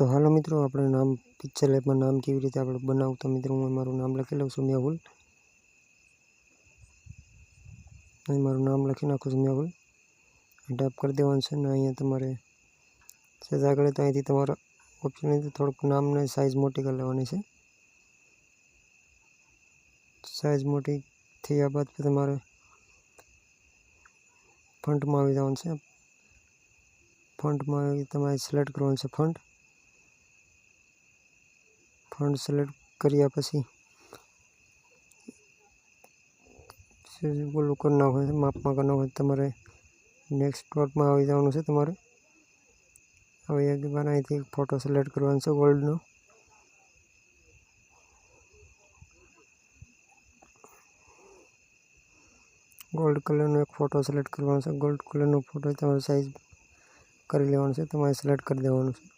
तो हालो मित्रों अपने नाम पिक्चर लेब में नाम केवी रीते आपणे बनावुं। तो मित्रों हूँ मारू नाम लखी लऊं छुं मेहुल। अहीं मारू नाम लखी नाखुं छुं मेहुल। टाइप कर देवानुं छे ने अहींया तमारे सेज आगळ तो अहींथी तमारा ऑप्शन है थोड़ुंक नामने साइज मोटी कर लेवानी छे। साइज मोटी थया बाद तमारे फंट में आवी जवानुं छे। फंट में तमारे सिलेक्ट करवानुं छे फंट। फंट सिलेक्ट कर्या पछी बोलू करना हो माप में करना हो तमारे नेक्स्ट वर्क में आई जावानुं छे। तमारे हवे एक बार अहींथी फोटो सिलेक्ट करवानो छे गोल्ड नो। गोल्ड कलर नो एक फोटो सिलेक्ट करवानो छे। गोल्ड कलर नो फोटो तमारे साइज करी लेवानो छे। तमारे सिलेक्ट कर देवानुं छे।